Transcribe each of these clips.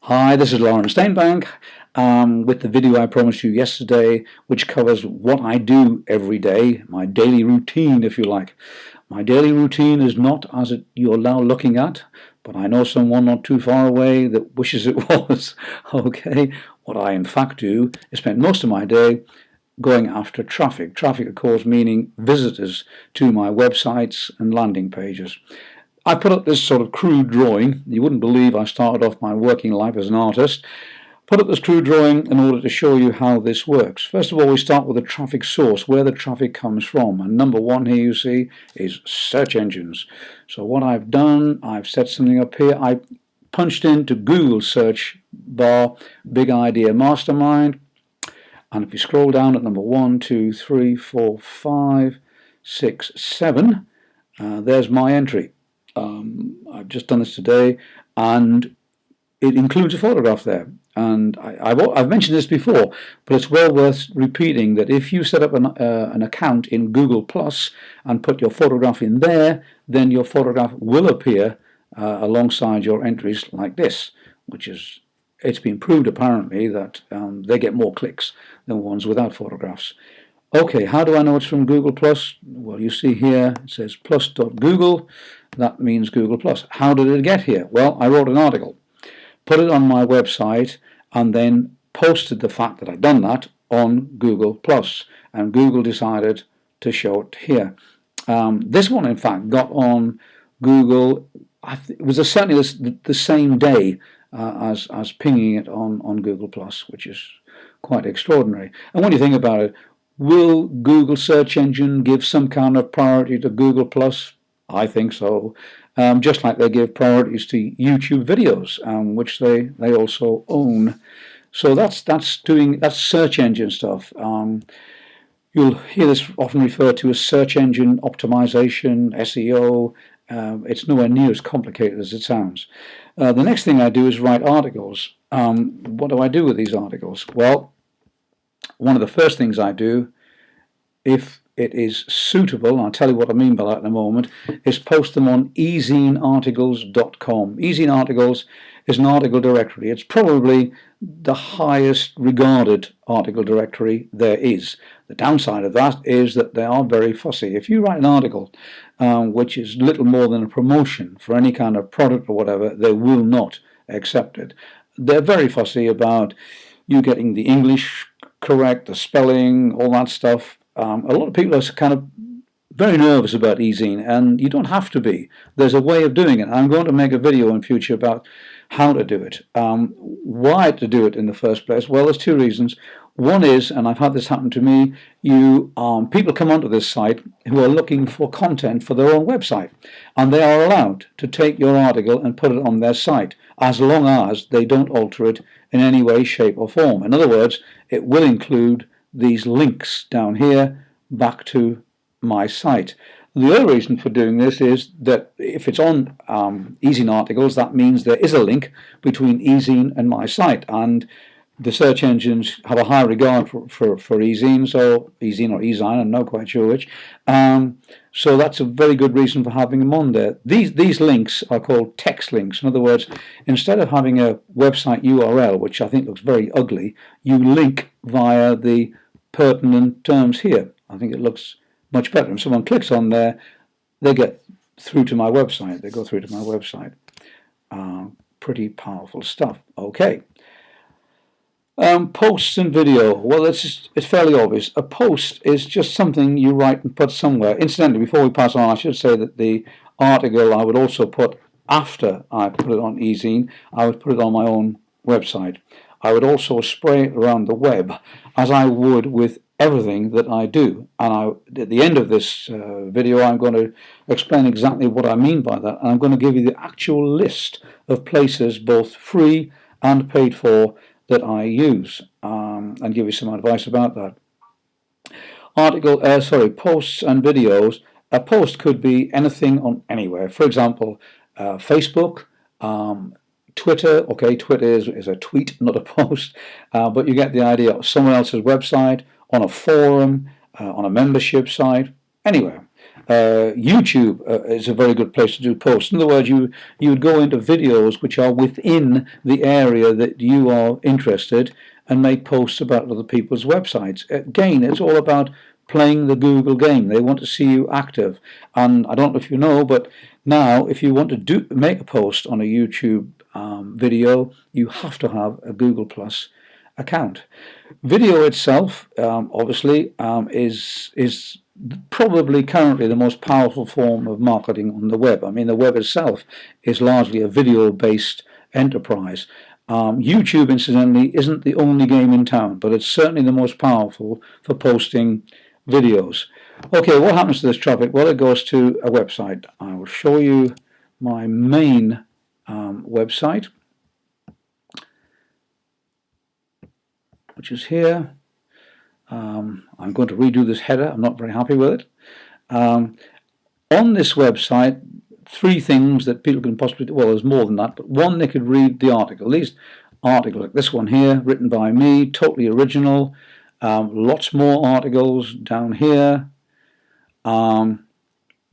Hi, this is Stainbank with the video I promised you yesterday, which covers what I do every day, my daily routine, if you like. My daily routine is not as you're now looking at, but I know someone not too far away that wishes it was. Okay, what I in fact do is spend most of my day going after traffic. Traffic, of course, meaning visitors to my websites and landing pages. I put up this sort of crude drawing. You wouldn't believe I started off my working life as an artist. Put up this crude drawing in order to show you how this works. First of all, we start with the traffic source, where the traffic comes from. And number one here you see is search engines. So what I've done, I've set something up here. I punched into Google search bar, Big Idea Mastermind. And if you scroll down at number 1, 2, 3, 4, 5, 6, 7, there's my entry. I've just done this today, and it includes a photograph there. And I've mentioned this before, but it's well worth repeating that if you set up an account in Google Plus and put your photograph in there, then your photograph will appear alongside your entries like this, which is, it's been proved apparently that they get more clicks than ones without photographs. Okay, how do I know it's from Google Plus? Well, you see here it says plus.google. That means Google Plus. How did it get here? Well, I wrote an article, put it on my website, and then posted the fact that I'd done that on Google Plus, and Google decided to show it here. This one, in fact, got on Google. It was certainly the same day as pinging it on Google Plus, which is quite extraordinary. And when you think about it, will Google search engine give some kind of priority to Google Plus? I think so. Just like they give priorities to YouTube videos, which they also own. So that's search engine stuff. You'll hear this often referred to as search engine optimization, SEO. It's nowhere near as complicated as it sounds. The next thing I do is write articles. What do I do with these articles? Well, one of the first things I do, if it is suitable, and I'll tell you what I mean by that in a moment, is post them on ezinearticles.com. Ezine Articles is an article directory. It's probably the highest regarded article directory there is. The downside of that is that they are very fussy. If you write an article which is little more than a promotion for any kind of product or whatever, they will not accept it. They're very fussy about you getting the English correct, the spelling, all that stuff. A lot of people are kind of very nervous about Ezine, and you don't have to be. There's a way of doing it. I'm going to make a video in future about how to do it. Why to do it in the first place? Well, there's two reasons. One is, and I've had this happen to me, people come onto this site who are looking for content for their own website, and they are allowed to take your article and put it on their site, as long as they don't alter it in any way, shape or form. In other words, it will include these links down here back to my site. The other reason for doing this is that if it's on Ezine Articles, that means there is a link between Ezine and my site, and the search engines have a high regard for Ezine, so Ezine or Ezine, I'm not quite sure which. So that's a very good reason for having them on there. These links are called text links. In other words, instead of having a website URL, which I think looks very ugly, you link via the pertinent terms here. I think it looks much better. If someone clicks on there, they get through to my website. They go through to my website. Pretty powerful stuff. Okay. Posts and video. Well, it's fairly obvious. A post is just something you write and put somewhere. Incidentally, before we pass on, I should say that the article I would also put after I put it on Ezine. I would put it on my own website. I would also spray it around the web, as I would with everything that I do. And at the end of this video, I'm going to explain exactly what I mean by that. And I'm going to give you the actual list of places, both free and paid for, that I use, and give you some advice about that. Posts and videos. A post could be anything on anywhere. For example, Facebook, Twitter. Okay, Twitter is a tweet, not a post, but you get the idea. Someone else's website, on a forum, on a membership site, anywhere. YouTube is a very good place to do posts. In other words, you would go into videos which are within the area that you are interested and make posts about other people's websites. Again, it's all about playing the Google game. They want to see you active. And I don't know if you know, but now if you want to make a post on a YouTube video, you have to have a Google Plus account. Video itself, obviously, is probably currently the most powerful form of marketing on the web. I mean, the web itself is largely a video-based enterprise. YouTube, incidentally, isn't the only game in town, but it's certainly the most powerful for posting videos. Okay, what happens to this traffic? Well, it goes to a website. I will show you my main website, which is here. I'm going to redo this header. I'm not very happy with it. On this website, three things that people can possibly do. Well, there's more than that, but one, they could read the article. These articles, like this one here, written by me, totally original. Lots more articles down here. So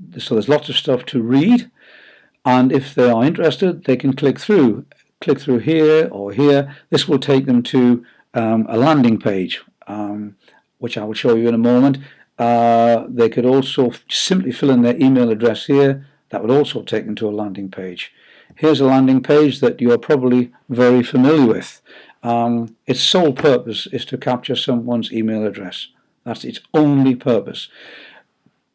there's lots of stuff to read. And if they are interested, they can click through here or here. This will take them to a landing page, which I will show you in a moment. They could also simply fill in their email address here. That would also take them to a landing page. Here's a landing page that you're probably very familiar with. Its sole purpose is to capture someone's email address. That's its only purpose.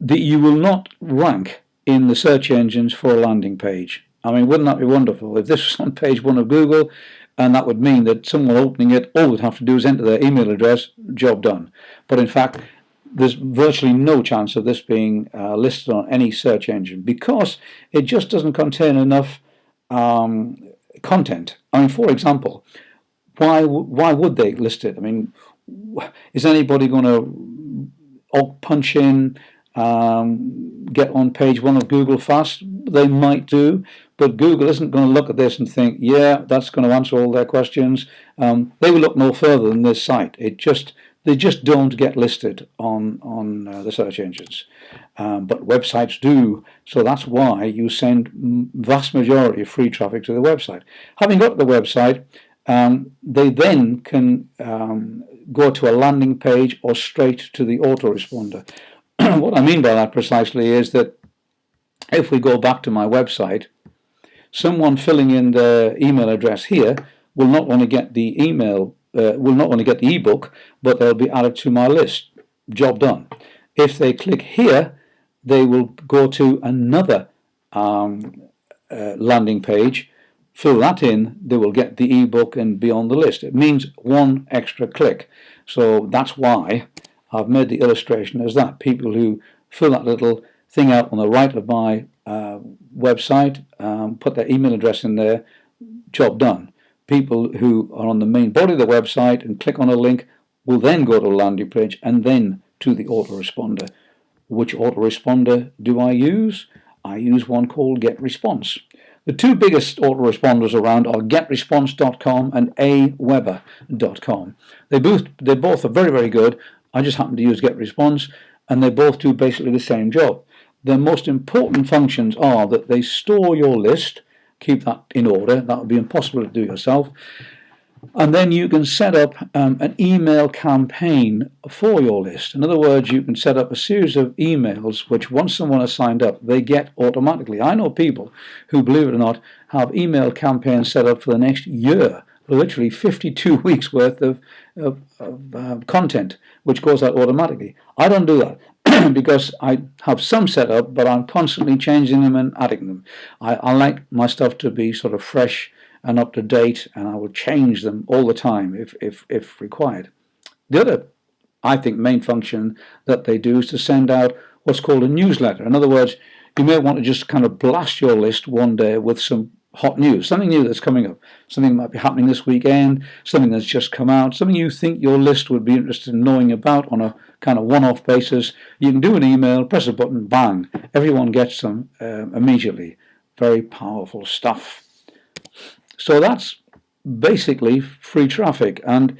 You will not rank in the search engines for a landing page. I mean, wouldn't that be wonderful? If this was on page 1 of Google, and that would mean that someone opening it, all they'd have to do is enter their email address, job done. But in fact, there's virtually no chance of this being listed on any search engine because it just doesn't contain enough content. I mean, for example, why would they list it? I mean, is anybody going to punch in, get on page 1 of Google fast? They might do, but Google isn't going to look at this and think, yeah, that's going to answer all their questions. They will look no further than this site. They just don't get listed on the search engines, but websites do. So that's why you send vast majority of free traffic to the website. Having got to the website, they then can go to a landing page or straight to the autoresponder. What I mean by that precisely is that if we go back to my website, someone filling in their email address here will not only get the email, will not only get the ebook, but they'll be added to my list. Job done. If they click here, they will go to another landing page, fill that in, they will get the ebook and be on the list. It means one extra click. So that's why I've made the illustration as that. People who fill that little thing out on the right of my website, put their email address in there, job done. People who are on the main body of the website and click on a link will then go to a landing page and then to the autoresponder. Which autoresponder do I use? I use one called GetResponse. The two biggest autoresponders around are getresponse.com and aweber.com. They both are very, very good. I just happen to use GetResponse, and they both do basically the same job. Their most important functions are that they store your list, keep that in order. That would be impossible to do yourself. And then you can set up an email campaign for your list. In other words, you can set up a series of emails which once someone has signed up, they get automatically. I know people who, believe it or not, have email campaigns set up for the next year, literally 52 weeks worth of content, which goes out automatically. I don't do that because I have some set up, but I'm constantly changing them and adding them. I like my stuff to be sort of fresh and up to date, and I will change them all the time if required. The other, I think, main function that they do is to send out what's called a newsletter. In other words, you may want to just kind of blast your list one day with some hot news, something new that's coming up, something that might be happening this weekend, something that's just come out, something you think your list would be interested in knowing about on a kind of one-off basis. You can do an email, press a button, bang, everyone gets them immediately. Very powerful stuff. So that's basically free traffic. And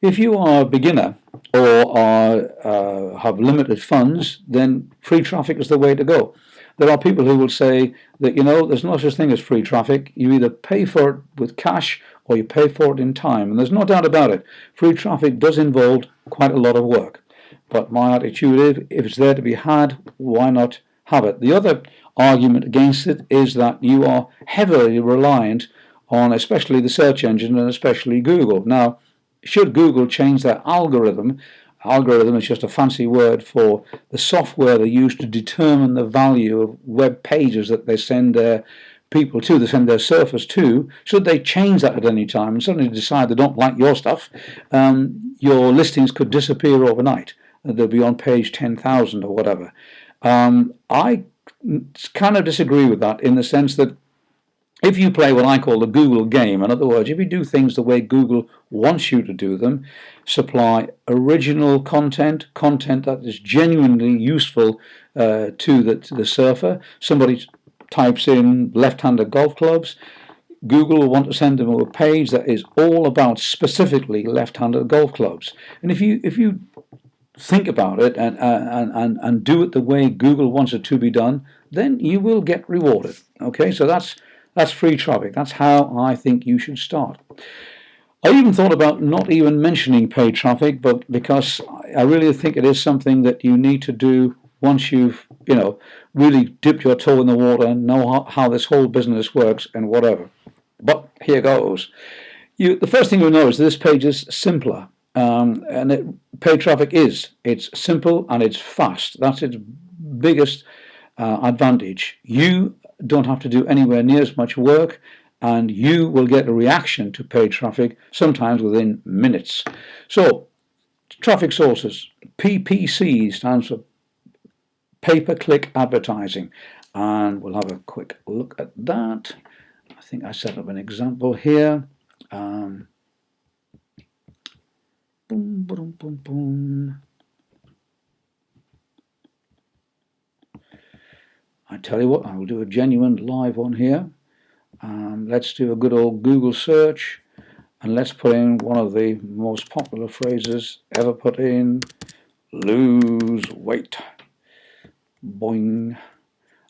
if you are a beginner or have limited funds, then free traffic is the way to go. There are people who will say that, there's no such thing as free traffic. You either pay for it with cash or you pay for it in time. And there's no doubt about it. Free traffic does involve quite a lot of work. But my attitude is, if it's there to be had, why not have it? The other argument against it is that you are heavily reliant on especially the search engine and especially Google. Now, should Google change their algorithm is just a fancy word for the software they use to determine the value of web pages that they send their people to, they send their surfers to. Should they change that at any time and suddenly decide they don't like your stuff, your listings could disappear overnight. They'll be on page 10,000 or whatever. I kind of disagree with that in the sense that if you play what I call the Google game, in other words, if you do things the way Google wants you to do them, supply original content that is genuinely useful to the surfer. Somebody types in left-handed golf clubs, Google will want to send them a page that is all about specifically left-handed golf clubs. And if you think about it and do it the way Google wants it to be done, then you will get rewarded. Okay, so that's free traffic. That's how I think you should start. I even thought about not even mentioning paid traffic, but because I really think it is something that you need to do once you've really dipped your toe in the water and know how this whole business works and whatever. But here goes. The first thing you'll notice, this page is simpler. Paid traffic it's simple and it's fast. That's its biggest advantage. You don't have to do anywhere near as much work, and you will get a reaction to paid traffic sometimes within minutes. So, traffic sources. PPC stands for pay-per-click advertising, and we'll have a quick look at that. I think I set up an example here. Boom, boom, boom, boom. I tell you what, I will do a genuine live one here. Let's do a good old Google search, and let's put in one of the most popular phrases ever put in: lose weight. Boing.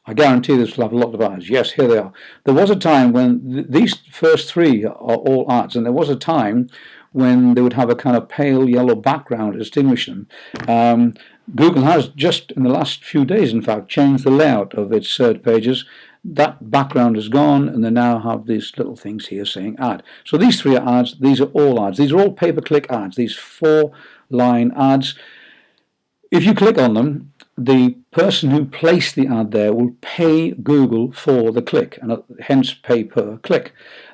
I guarantee this will have a lot of ads. Yes, here they are. There was a time when these first three are all ads, and there was a time when they would have a kind of pale yellow background to distinguish them. Google has just in the last few days, in fact, changed the layout of its search pages. That background is gone, and they now have these little things here saying ad. So these three are ads. These are all ads. These are all pay-per-click ads. These 4-line ads. If you click on them, the person who placed the ad there will pay Google for the click, and hence pay per click.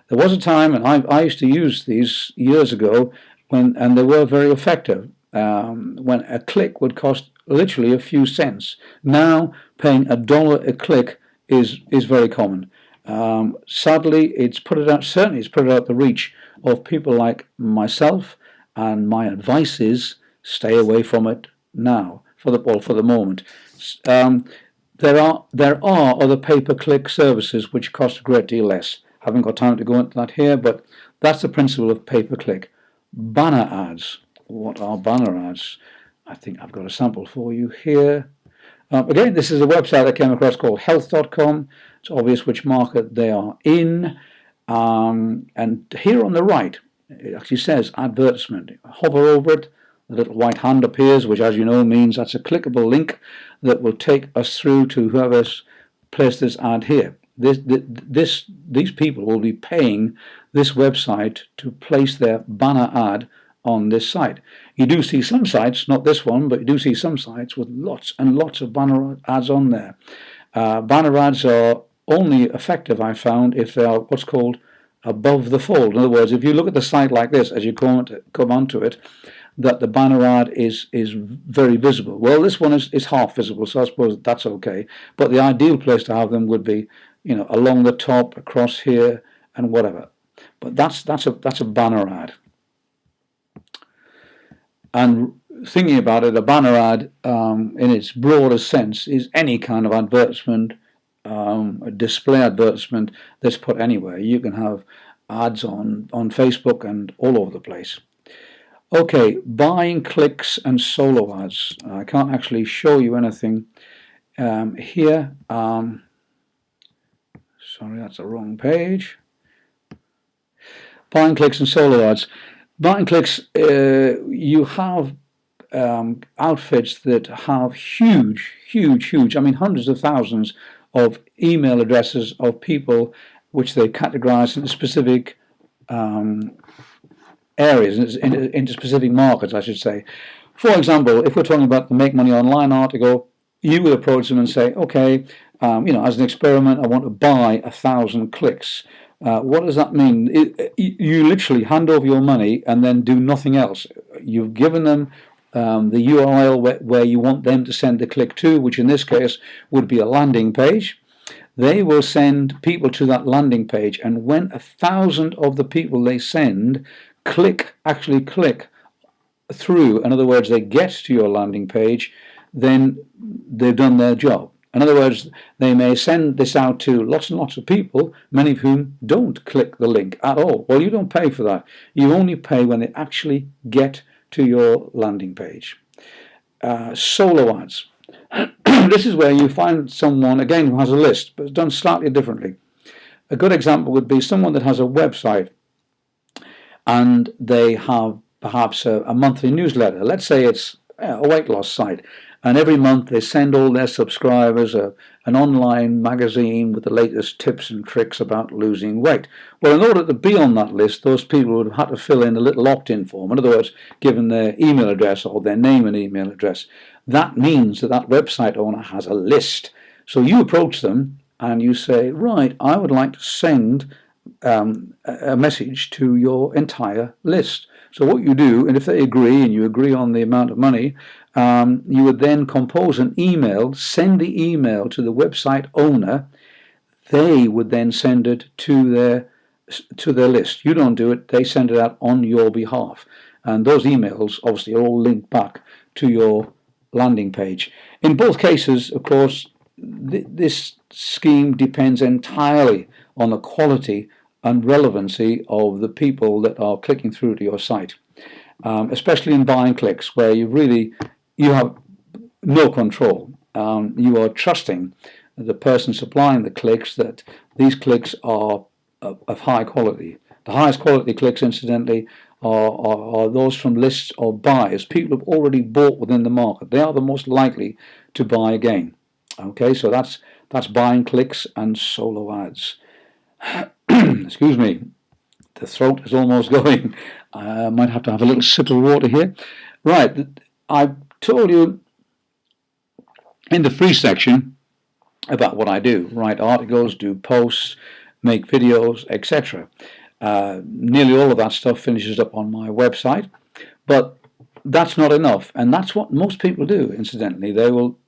There was a time, and I used to use these years ago, and they were very effective, when a click would cost literally a few cents. Now, paying $1 a click is very common. Sadly, certainly it's put it out the reach of people like myself, and my advice is stay away from it now, for the moment. There are other pay-per-click services which cost a great deal less. Haven't got time to go into that here, but that's the principle of pay-per-click. Banner ads. What are banner ads? I think I've got a sample for you here. Again, this is a website I came across called health.com. It's obvious which market they are in. And here on the right, it actually says advertisement. Hover over it. The little white hand appears, which, as you know, means that's a clickable link that will take us through to whoever's placed this ad here. These people will be paying this website to place their banner ad on this site. You do see some sites, not this one, but you do see some sites with lots and lots of banner ads on there. Banner ads are only effective, I found, if they are what's called above the fold. In other words, if you look at the site like this, as you come onto it, that the banner ad is very visible. Well, this one is half visible, so I suppose that's okay. But the ideal place to have them would be, along the top, across here, and whatever. But that's a banner ad. And thinking about it, a banner ad, in its broadest sense, is any kind of advertisement, a display advertisement that's put anywhere. You can have ads on Facebook and all over the place. Okay, buying clicks and solo ads. I can't actually show you anything here. Sorry, that's the wrong page. Buying clicks and solo ads. Buying clicks, you have outfits that have huge, I mean hundreds of thousands of email addresses of people which they categorize into specific areas, into specific markets, I should say. For example, if we're talking about the Make Money Online article, you would approach them and say, okay, as an experiment, I want to buy 1,000 clicks. What does that mean? You literally hand over your money and then do nothing else. You've given them the URL where you want them to send the click to, which in this case would be a landing page. They will send people to that landing page, and when 1,000 of the people they send actually click through, in other words, they get to your landing page, then they've done their job. In other words, they may send this out to lots and lots of people, many of whom don't click the link at all. Well, you don't pay for that. You only pay when they actually get to your landing page. Solo ads. This is where you find someone, again, who has a list, but it's done slightly differently. A good example would be someone that has a website and they have perhaps a monthly newsletter. Let's say it's a weight loss site, and every month they send all their subscribers an online magazine with the latest tips and tricks about losing weight. Well, in order to be on that list, those people would have had to fill in a little opt-in form. In other words, given their email address or their name and email address. That means that that website owner has a list. So you approach them and you say, right, I would like to send a message to your entire list. So what you do, and if they agree and you agree on the amount of money, you would then compose an email, send the email to the website owner. They would then send it to their list. You don't do it, they send it out on your behalf. And those emails obviously are all linked back to your landing page. In both cases, of course, this scheme depends entirely on the quality and relevancy of the people that are clicking through to your site, especially in buying clicks, where you have no control. You are trusting the person supplying the clicks that these clicks are of high quality. The highest quality clicks, incidentally, are those from lists of buyers, people who've already bought within the market. They are the most likely to buy again. Okay, so that's buying clicks and solo ads. Excuse me, the throat is almost going. I might have to have a little sip of water here. Right, I told you in the free section about what I do. Write articles, do posts, make videos, etc. Nearly all of that stuff finishes up on my website, but that's not enough, and that's what most people do, incidentally. They will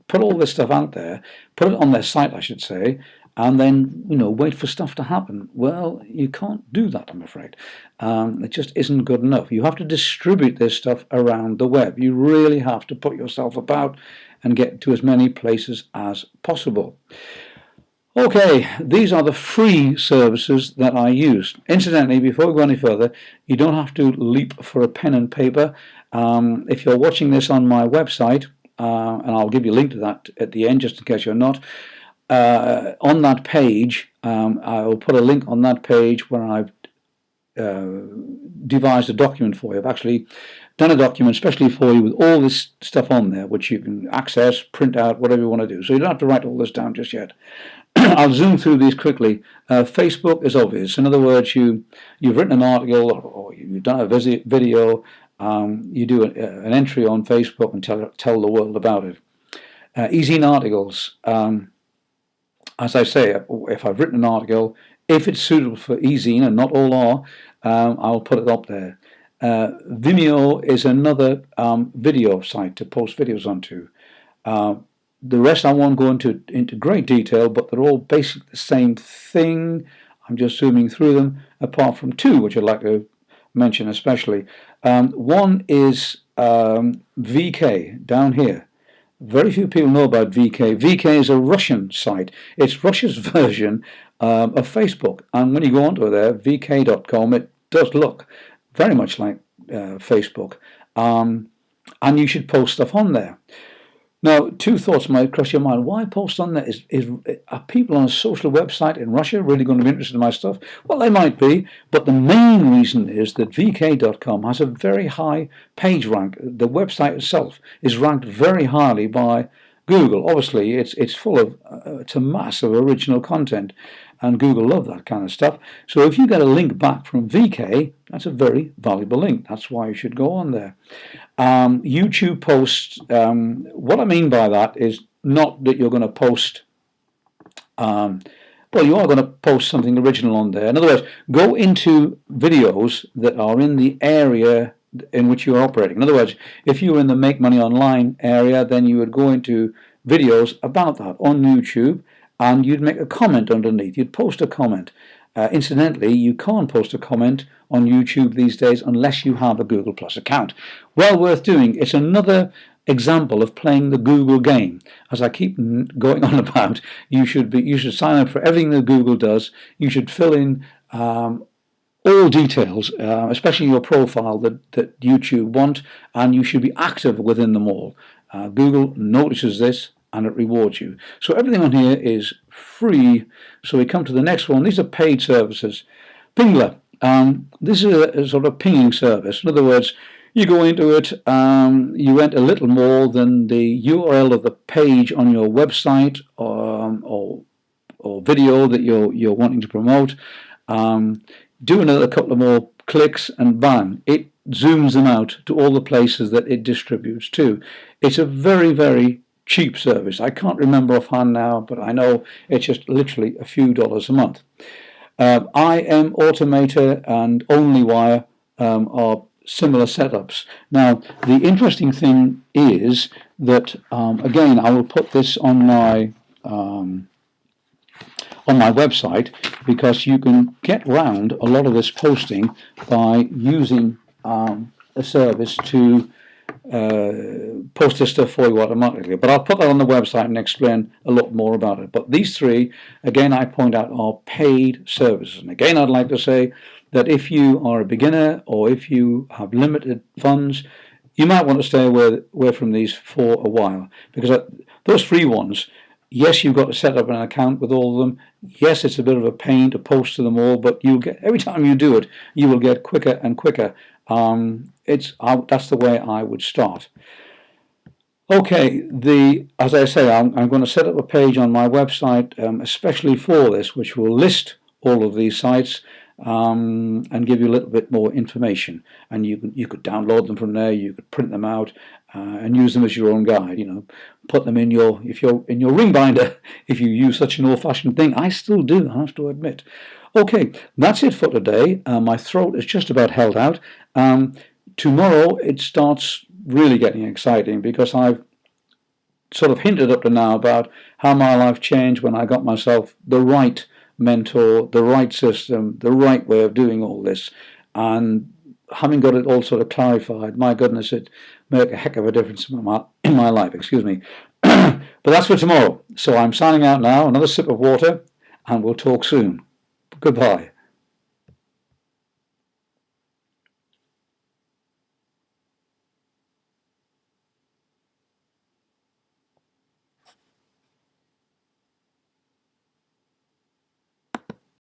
put all this stuff out there, put it on their site, I should say, and then wait for stuff to happen. Well, you can't do that, I'm afraid. It just isn't good enough. You have to distribute this stuff around the web. You really have to put yourself about and get to as many places as possible. Okay, these are the free services that I use. Incidentally, before we go any further, you don't have to leap for a pen and paper. If you're watching this on my website, and I'll give you a link to that at the end just in case you're not, on that page, I will put a link on that page where I've devised a document for you. I've actually done a document especially for you with all this stuff on there, which you can access, print out, whatever you want to do. So you don't have to write all this down just yet. I'll zoom through these quickly. Facebook is obvious. In other words, you've written an article or you've done a video. You do an entry on Facebook and tell the world about it. E-zine articles. As I say, if I've written an article, if it's suitable for e-zine, and not all are, I'll put it up there. Vimeo is another video site to post videos onto. The rest I won't go into great detail, but they're all basically the same thing. I'm just zooming through them, apart from two, which I'd like to mention especially. One is VK, down here. Very few people know about VK. VK is a Russian site. It's Russia's version of Facebook. And when you go onto there, vk.com, it does look very much like Facebook, and you should post stuff on there. Now, two thoughts might cross your mind. Why post on there? Are people on a social website in Russia really going to be interested in my stuff? Well, they might be, but the main reason is that VK.com has a very high page rank. The website itself is ranked very highly by Google. Obviously, it's full of it's a mass of original content, and Google love that kind of stuff. So if you get a link back from VK, that's a very valuable link. That's why you should go on there. YouTube posts, what I mean by that is not that you're going to post, well, you are going to post something original on there. In other words, go into videos that are in the area in which you're operating. In other words, if you're in the Make Money Online area, then you would go into videos about that on YouTube, and you'd make a comment underneath. You'd post a comment. Incidentally, you can't post a comment on YouTube these days unless you have a Google Plus account. Well worth doing. It's another example of playing the Google game. As I keep going on about, you should sign up for everything that Google does. You should fill in all details, especially your profile that YouTube want, and you should be active within them all. Google notices this, and it rewards you. So everything on here is free. So we come to the next one. These are paid services. Pingler. This is a sort of pinging service. In other words, you go into it, you enter a little more than the URL of the page on your website or video that you're wanting to promote. Do another couple of more clicks, and bang, it zooms them out to all the places that it distributes to. It's a very, very cheap service. I can't remember offhand now, but I know it's just literally a few dollars a month. IM Automator and OnlyWire are similar setups. Now, the interesting thing is that, again, I will put this on my website, because you can get round a lot of this posting by using a service to post this stuff for you automatically. But I'll put that on the website and explain a lot more about it. But these three, again, I point out, are paid services. And again, I'd like to say that if you are a beginner or if you have limited funds, you might want to stay away from these for a while, because those free ones, yes, you've got to set up an account with all of them. Yes, it's a bit of a pain to post to them all, but you'll get, every time you do it, you will get quicker and quicker. That's the way I would start. Okay, as I say, I'm going to set up a page on my website, especially for this, which will list all of these sites and give you a little bit more information. And you could download them from there. You could print them out and use them as your own guide. You know, put them in your ring binder if you use such an old-fashioned thing. I still do, I have to admit. Okay, that's it for today. My throat is just about held out. Tomorrow it starts really getting exciting, because I've sort of hinted up to now about how my life changed when I got myself the right mentor, the right system, the right way of doing all this. And having got it all sort of clarified, my goodness, it made a heck of a difference in my life, excuse me. But that's for tomorrow. So I'm signing out now, another sip of water, and we'll talk soon. Goodbye.